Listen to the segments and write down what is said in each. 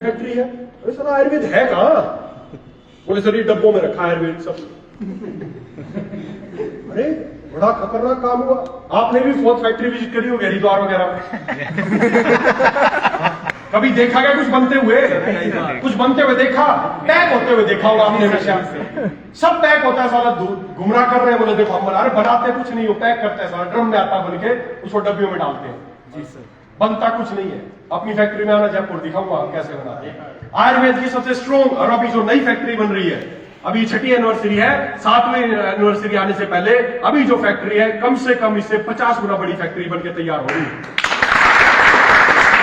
Factory है। अरे sir Ayurveda है कहाँ? बोले सर ये डब्बों में रखा है आयुर्वेद सब। अरे बड़ा खतरनाक काम हुआ। आपने भी फोर्थ फैक्ट्री विजिट करी होगी हरिद्वार वगैरह में। कभी देखा क्या कुछ बनते हुए? कुछ बनते हुए देखा? पैक होते हुए देखा होगा आपने हमेशा। सब पैक होता है सारा, गुमराह कर रहे हैं। बोले देखो हम अरे बनाते कुछ नहीं हो, पैक करते हैं सारा, ड्रम में आता बन के, उसको डब्बियों में डालते हैं। जी सर, बनता कुछ नहीं है। अपनी फैक्ट्री में आना, जयपुर दिखाऊंगा हम कैसे बनाते हैं। आयुर्वेद की सबसे स्ट्रॉन्ग, और अभी जो नई फैक्ट्री बन रही है, अभी 6वीं एनिवर्सरी है, 7वीं एनिवर्सरी आने से पहले अभी जो फैक्ट्री है कम से कम इससे 50 गुना बड़ी फैक्ट्री बनके तैयार हो रही है।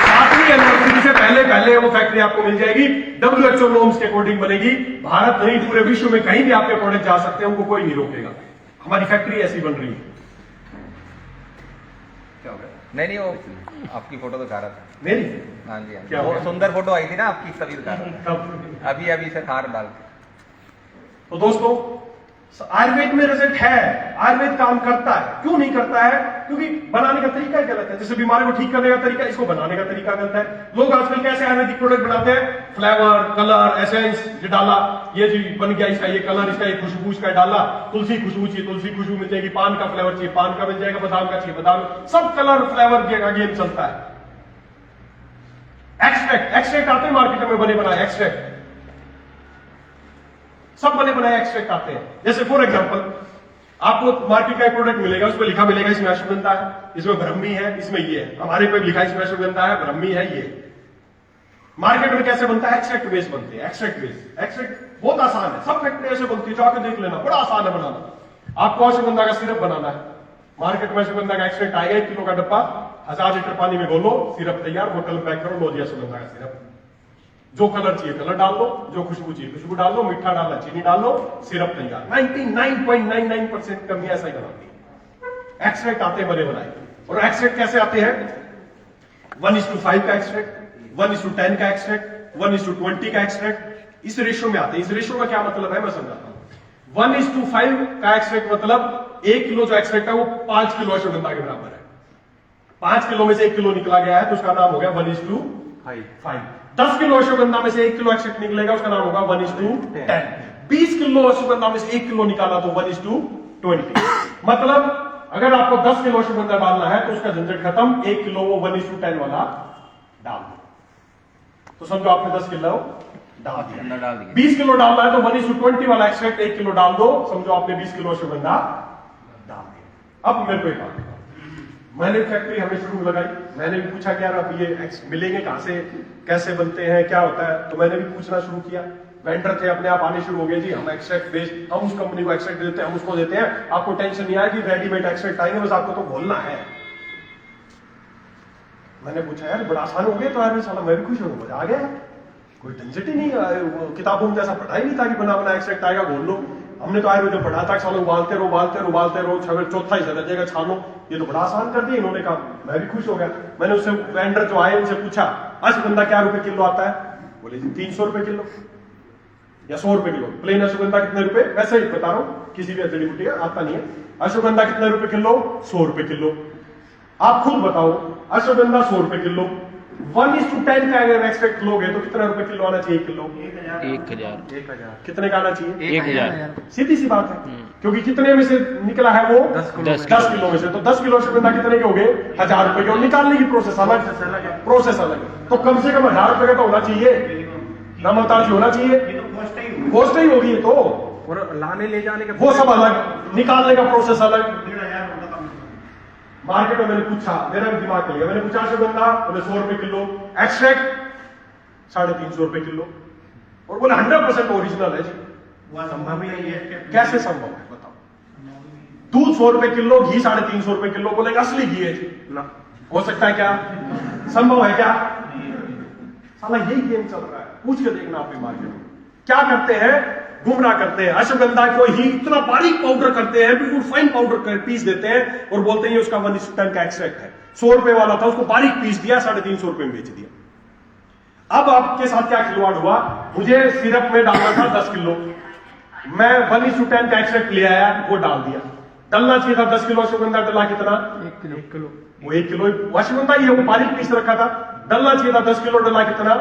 7वीं एनिवर्सरी से पहले वो फैक्ट्री आपको मिल जाएगी। WHO नॉर्म्स के अकॉर्डिंग बनेगी। भारत नहीं, पूरे विश्व में कहीं भी आपके प्रोडक्ट जा सकते हैं, उनको कोई नहीं रोकेगा। हमारी फैक्ट्री ऐसी बन रही है। क्या हो गया? नहीं वो आपकी फोटो दिखा रहा था। मेरी? हाँ जी, क्या वो हो गया? सुंदर फोटो आई थी ना आपकी, तभी दिखा रहा था। कब? अभी से थार डाल के। तो दोस्तों आयुर्वेद में रिजल्ट है, आयुर्वेद काम करता है। क्यों नहीं करता है? क्योंकि बनाने का तरीका ही गलत है। जैसे बीमारी को ठीक करने का तरीका, इसको बनाने का तरीका गलत है। लोग आजकल कैसे आयुर्वेदिक प्रोडक्ट बनाते हैं? फ्लेवर, कलर, एसेंस ये डाला, ये जी बन गया, इसका ये कलर, इसका ये खुशबू, इसका डाला, तुलसी खुशबू चाहिए तुलसी खुशबू मिल जाएगी, पान का फ्लेवर चाहिए पान का मिल जाएगा, बादाम का चाहिए बादाम, सब कलर फ्लेवर का गेम चलता है। एक्सट्रैक्ट आते हैं मार्केट में, बने बनाए एक्सट्रैक्ट, सब बने बनाए एक्सट्रैक्ट आते हैं। जैसे फॉर एग्जांपल आपको मार्केट का एक प्रोडक्ट मिलेगा, उस पर लिखा मिलेगा इसमें अश्वगंधा है, इसमें ब्रह्मी है, इसमें ये है। हमारे पे लिखा इसमें अश्वगंधा है, ब्रह्मी है, ये। मार्केट में कैसे बनता है? एक्सट्रैक्ट बेस बनते हैं। एक्सट्रैक्ट बहुत आसान है, सब फैक्ट्री ऐसे बनती है, जाकर देख लेना, बड़ा आसान है बनाना। आपको अश्वगंधा का सिरप बनाना है, मार्केट में अश्वगंधा का एक्सट्रैक्ट आएगा, 1 किलो का डब्बा, 1000 लीटर पानी में घोलो, सिरप तैयार, बोतल में पैक करो, लो जी अश्वगंधा का सिरप। जो कलर चाहिए कलर डाल लो, जो खुशबू चाहिए खुशबू डाल लो, मीठा डालना चीनी डाल लो, सिरप तैयार। 99.99% कमी ऐसा ही बनाती है। एक्सट्रैक्ट आते हैं बने बनाए। और एक्सट्रैक्ट कैसे आते हैं? 1:5 का एक्सट्रैक्ट, 1:10 का एक्सट्रैक्ट, 1:20 का एक्सट्रैक्ट, इस रेशियो में आते हैं। इस रेशियो का क्या मतलब है मैं समझाता हूं। 1:5 का एक्सट्रैक्ट मतलब 1 किलो जो एक्सट्रैक्ट है वो 5 किलो अश्वगंधा के बराबर है। 5 किलो में से 1 किलो निकला गया है तो उसका नाम हो गया 1:5। 10 किलो अश्वगंधा में से 1 किलो एक्सट्रैक्ट निकलेगा, उसका नाम होगा 1:10। 20 किलो अश्वगंधा में से 1 किलो निकाला तो 1:20। मतलब अगर आपको 10 किलो अश्वगंधा डालना है तो उसका झंझट खत्म, 1 किलो वो 1:10 वाला डाल दो। तो समझो आपने 10 किलो डाल दिया। 20 किलो डालना है तो 1:20 वाला एक्सट्रैक्ट 1 किलो डाल दो, समझो आपने 20 किलो अश्वगंधा डाल दिया। अब मेरे को एक बात, मैंने फैक्ट्री हमें शुरू लगाई, मैंने भी पूछा कि यार अब ये मिलेंगे कहां से, कैसे बनते हैं, क्या होता है? तो मैंने भी पूछना शुरू किया। वेंडर थे अपने आप आने शुरू हो गए, जी हम एक्सट्रैक्ट बेस्ड, हम उस कंपनी को एक्सट्रैक्ट देते हैं, हम उसको देते हैं, आपको टेंशन नहीं आया कि रेडीमेड एक्सट्रैक्ट आएंगे, बस आपको तो बोलना है। मैंने पूछा यार बड़ा आसान हो गया तो यार साला मैं भी खुश हूँ, मजा आ गया, कोई टेंशन ही नहीं। किताबों में जैसा पढ़ा ही नहीं था कि बना एक्सट्रैक्ट आएगा घोल लो। हमने तो आयुर्वेद पढ़ा था, सालों उबालते रहो, चौथा ही रह जाएगा, छानो। ये तो बड़ा आसान कर दिया इन्होंने काम, मैं भी खुश हो गया। मैंने उससे वेंडर जो आए उनसे पूछा अश्वगंधा क्या रुपए किलो आता है? बोले जी 300 रुपए किलो या 100 रुपए किलो। प्लेन अश्वगंधा कितने रुपए? वैसे ही बता रहा हूँ, किसी भी जड़ी बूटी का आता नहीं है। अश्वगंधा कितने रुपए किलो? 100 रुपए किलो। आप खुद बताओ, अश्वगंधा 100 रुपए किलो, 1:10 का अगर एक्सट्रैक्ट लोगे तो कितना रुपए किलो आना चाहिए? किलो 1000 कितने का आना चाहिए? 1000। सीधी सी बात है, क्योंकि कितने में से निकला है वो? 10 किलो में से। तो 10 किलो अश्वगंधा कितने के हो गए? 1000 रुपए के। और निकालने की प्रोसेस अलग है। तो कम से कम 1000 रुपए का तो होना चाहिए, नामताज होना चाहिए, कॉस्ट ही होगी। तो और लाने ले जाने के वो सब अलग, निकालने का प्रोसेस अलग। मार्केट में मैंने पूछा, मेरा भी दिमाग चल गया, मैंने पूछा अश्वगंधा, बोले 100 रुपए किलो, एक्सट्रैक्ट 350 रुपए किलो, और बोले 100% ओरिजिनल है जी। संभव ही नहीं है। कैसे संभव है बताओ? दूध 100 रुपए किलो, घी 350 रुपए किलो, बोले असली घी है जी ना। हो सकता है क्या? संभव है क्या? साला यही गेम चल रहा है। पूछ के देखना अपने मार्केट में क्या करते हैं, गुमराह करते हैं। अश्वगंधा को ही इतना बारीक पाउडर करते हैं, बिल्कुल फाइन पाउडर कर पीस देते हैं और बोलते हैं उसका 1:10 का एक्सट्रैक्ट है। 100 रुपए वाला था, उसको बारीक पीस दिया, 350 रुपए में बेच दिया। अब आपके साथ क्या खिलवाड़ हुआ? मुझे सिरप में डालना था 10 किलो, मैं 1:10 का एक्सट्रैक्ट ले आया, वो डाल दिया। डलना चाहिए था 10 किलो अश्वगंधा, डला कितना? 1 किलो। वो 1 किलो अश्वगंधा ही है, वो बारीक पीस रखा था। डलना चाहिए था 10 किलो, डला कितना?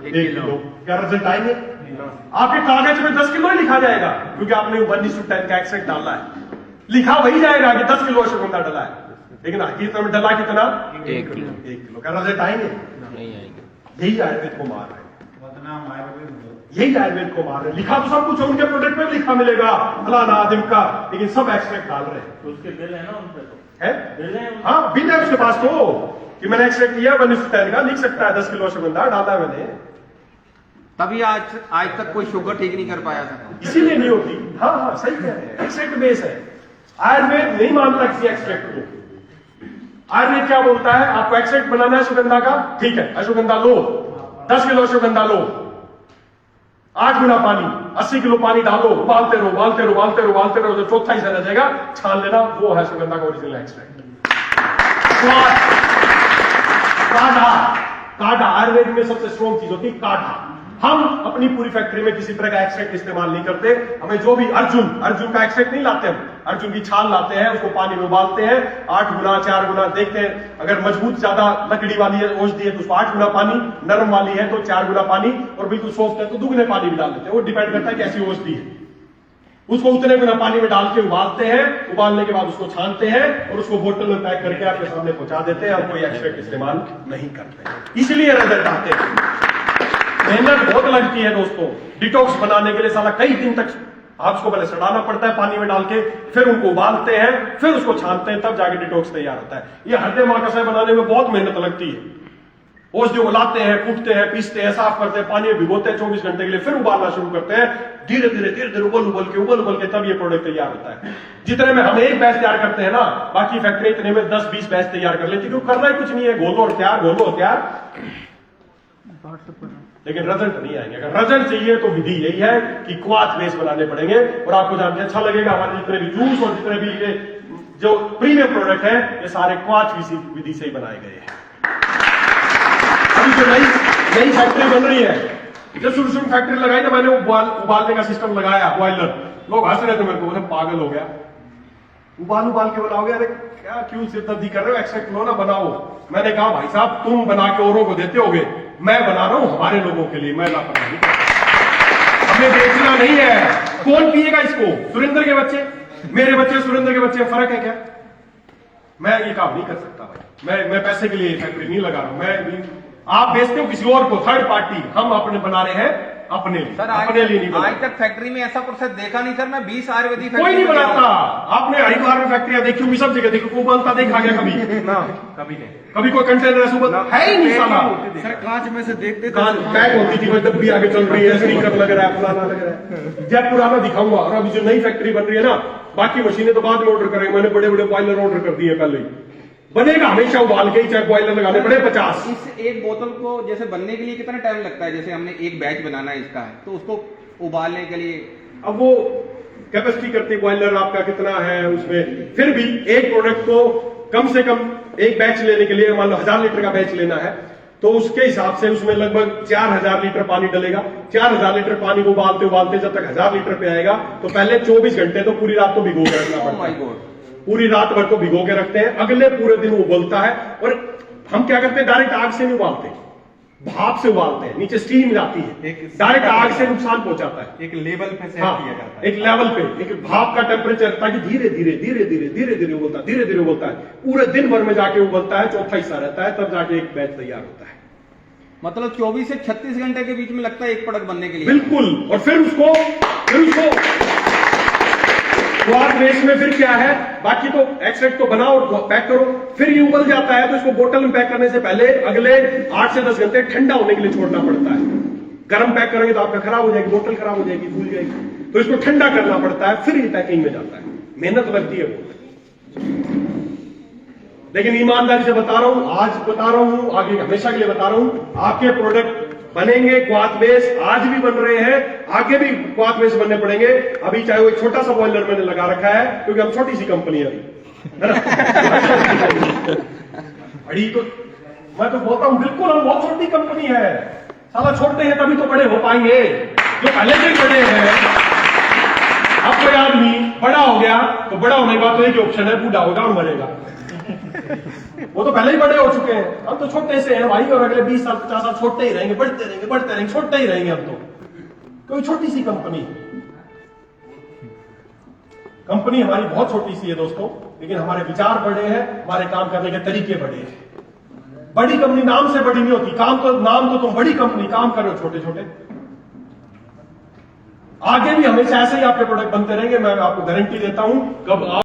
1 किलो। क्या रिजल्ट आएंगे? आपके कागज में 10 किलो ही लिखा जाएगा, क्योंकि आपने 1:10 का एक्सट्रैक्ट डाला है। लिखा वही जाएगा कि 10 किलो अश्वगंधा डला है, लेकिन हकीकत में डला कितना? 1 किलो। 1 किलो। क्या रिजल्ट आएंगे? नहीं आएंगे। यही आयुर्वेद को मार रहे हैं, यही आयुर्वेद को मार रहे हैं। लिखा तो सब कुछ है, उनके प्रोडक्ट में लिखा मिलेगा फलाना आदिम का, लेकिन सब एक्सट्रैक्ट डाल रहे हैं। तो उसके बिल है ना उन पे, तो है? बिल है हाँ, बिल है उसके पास तो, कि मैंने एक्सट्रैक्ट किया 1:10 का, लिख सकता है 10 किलो अश्वगंधा डाला है मैंने। तभी आज तक कोई शुगर ठीक नहीं कर पाया था। इसीलिए नहीं होती। हाँ हाँ, सही कह रहे हैं, एक्सट्रैक्ट बेस है। आयुर्वेद नहीं मानता किसी एक्सट्रैक्ट को। आयुर्वेद क्या बोलता है? आपको एक्सट्रैक्ट बनाना है अश्वगंधा का, ठीक है, अश्वगंधा लो, 10 किलो अश्वगंधा लो, 8 गुना पानी, 80 किलो पानी डालो, उबालते रहो, उबालते रहो, उबालते रहो, उबालते रहो, जो चौथा हिस्सा रह जाएगा छान लेना, वो है अश्वगंधा का ओरिजिनल एक्सट्रैक्ट। काढ़ा, काढ़ा आयुर्वेद में सबसे स्ट्रॉन्ग चीज होती है काढ़ा। हम अपनी पूरी फैक्ट्री में किसी तरह का एक्सट्रैक्ट इस्तेमाल नहीं करते। हमें जो भी अर्जुन का एक्सट्रैक्ट नहीं लाते, हम अर्जुन की छाल लाते हैं, उसको पानी में उबालते हैं, 8 गुना 4 गुना देखते हैं। अगर मजबूत ज्यादा लकड़ी वाली है औषधि है तो उसको 8 गुना पानी, नरम वाली है तो 4 गुना पानी, और बिल्कुल सॉफ्ट है तो 2 गुने पानी भी डाल देते हैं। वो डिपेंड करता है कैसी औषधि है। उसको उतने गुना पानी में डाल के उबालते हैं, उबालने के बाद उसको छानते हैं और उसको बोतल में पैक करके आपके सामने पहुंचा देते हैं। हम कोई एक्सट्रैक्ट इस्तेमाल नहीं करते, इसलिए रिजल्ट आते हैं। मेहनत बहुत लगती है दोस्तों। डिटॉक्स बनाने के लिए साला कई दिन तक आप उसको पहले सड़ाना पड़ता है पानी में डाल के, फिर उनको उबालते हैं, फिर उसको छानते हैं, तब जाके डिटॉक्स तैयार होता है। ये हरदे माकसाई बनाने में बहुत मेहनत लगती है। औषधियों को लाते हैं, कूटते हैं, पीसते हैं, साफ करते हैं, पानी में भिगोते हैं 24 घंटे के लिए, फिर उबालना शुरू करते हैं। धीरे धीरे उबल के तब ये प्रोडक्ट तैयार होता है। जितने में हम एक बैच तैयार करते हैं ना, बाकी फैक्ट्री इतने में 10-20 बैच तैयार कर लेती, क्योंकि करना ही कुछ नहीं है, घोलो और तैयार। लेकिन रिजल्ट नहीं आएंगे। अगर रिजल्ट चाहिए तो विधि यही है कि क्वाथ बेस बनाने पड़ेंगे, और आपको जान के अच्छा लगेगा हमारे जितने भी जूस और जितने भी ये जो प्रीमियम प्रोडक्ट है, ये सारे क्वाथ विधि से ही बनाए गए हैं। अभी जो नई फैक्ट्री बन रही है, जब शुरू फैक्ट्री लगाई ना मैंने, उबालने का सिस्टम लगाया, बॉयलर, लोग हंस रहे थे मेरे को, पागल हो गया, उबाल के बनाओगे? अरे क्या क्यों सिरदर्दी कर रहे हो, एक्सट्रैक्ट लो ना, बनाओ। मैंने कहा भाई साहब तुम बना के औरों को देते होगे, मैं बना रहा हूं हमारे लोगों के लिए, मैं लापरवाही नहीं करता। हमें बेचना नहीं है। कौन पिएगा इसको? सुरेंद्र के बच्चे, मेरे बच्चे, सुरेंद्र के बच्चे, फर्क है क्या? मैं ये काम नहीं कर सकता भाई। मैं पैसे के लिए फैक्ट्री नहीं लगा रहा हूं। आप बेचते हो किसी और को, थर्ड पार्टी, हम अपने बना रहे हैं अपने लिए, सर अपने लिए नहीं बना। आज तक फैक्ट्री में ऐसा प्रोसेस देखा नहीं सर। मैं 20 आयुर्वेदिक कोई नहीं बनाता। आपने हरिद्वार में फैक्ट्रियां देखी होंगी, सब जगह देखो, को बनता देखा गया कभी? ना, कभी नहीं। कभी कोई कंटेनर ऐसा बनता है ही नहीं साला। सर कांच में से देखते कांच पैक होती थी, मतलब भी आगे चल रही है, स्पीकर लग रहा है, फलाना लग रहा है। जब पुराना दिखाऊंगा। और अभी जो नई फैक्ट्री बन रही है ना, बाकी मशीनें तो बाद में ऑर्डर करेंगे। मैंने बड़े बड़े बॉयलर ऑर्डर कर दिए पहले ही। बनेगा हमेशा उबाल के ही, चाहे बॉयलर लगाने पड़े 50। इस एक बोतल को जैसे बनने के लिए कितना टाइम लगता है? जैसे हमने एक बैच बनाना है इसका, तो उसको उबालने के लिए अब वो कैपेसिटी करती है बॉयलर आपका कितना है उसमें। फिर भी एक प्रोडक्ट को कम से कम एक बैच लेने के लिए, मान लो 1000 लीटर का बैच लेना है, तो उसके हिसाब से उसमें लगभग 4000 लीटर पानी डलेगा। 4000 लीटर पानी को उबालते उबालते जब तक 1000 लीटर पे आएगा, तो पहले 24 घंटे तो पूरी रात तो भिगो के रखना पड़ता है। पूरी रात भर को भिगो के रखते हैं, अगले पूरे दिन वो उबलता है। और हम क्या करते हैं, डायरेक्ट आग से नहीं उबालते, भाप से उबालते हैं, नीचे स्टीम जाती है, डायरेक्ट आग से नुकसान पहुंचाता है। एक लेवल पे सेट किया जाता है, एक लेवल पे, एक भाप का टेम्परेचर, ताकि धीरे धीरे उबलता है, पूरे दिन भर में जाके उबलता है, चौथा हिस्सा रहता है, तब जाके एक बैच तैयार होता है। मतलब 24 से 36 घंटे के बीच में लगता है एक प्रोडक्ट बनने के लिए। बिल्कुल। और फिर उसको क्वाथ बेस में फिर क्या है, बाकी तो एक्सट्रैक्ट तो बनाओ और पैक करो, फिर ये उबल जाता है तो इसको बोतल में पैक करने से पहले अगले 8 से 10 घंटे ठंडा होने के लिए छोड़ना पड़ता है। गर्म पैक करेंगे तो आपका खराब हो जाएगी, बोतल खराब हो जाएगी, फूल जाएगी, तो इसको ठंडा करना पड़ता है, फिर ये पैकिंग में जाता है। मेहनत लगती है वो। लेकिन ईमानदारी से बता रहा हूं, आज बता रहा हूं, आगे हमेशा के लिए बता रहा हूं, आपके प्रोडक्ट बनेंगे क्वाथ बेस, आज भी बन रहे हैं, आगे भी क्वाथ बेस बनने पड़ेंगे। अभी चाहे वो एक छोटा सा बॉयलर मैंने लगा रखा है, क्योंकि हम छोटी सी कंपनी है अड़ी तो मैं तो बोलता हूं, बिल्कुल हम बहुत छोटी कंपनी है। साला छोटे हैं तभी तो बड़े हो पाएंगे, जो पहले से बड़े हैं। अब कोई आदमी बड़ा हो गया तो बड़ा होने का तो एक ऑप्शन है, बूढ़ा होगा और मरेगा। वो तो पहले ही बड़े हो चुके हैं, हम तो छोटे से हैं भाई, और अगले 20 साल 50 साल छोटे ही रहेंगे, बढ़ते रहेंगे, छोटे ही रहेंगे हम तो। कोई छोटी सी कंपनी हमारी बहुत छोटी सी है दोस्तों, लेकिन हमारे विचार बड़े हैं, हमारे काम करने के तरीके बड़े हैं। बड़ी कंपनी नाम से बड़ी नहीं होती, नाम तो तुम बड़ी कंपनी, काम कर रहे हो छोटे छोटे। आगे भी हमेशा ऐसे ही आपके प्रोडक्ट बनते रहेंगे, मैं आपको गारंटी देता हूं। कब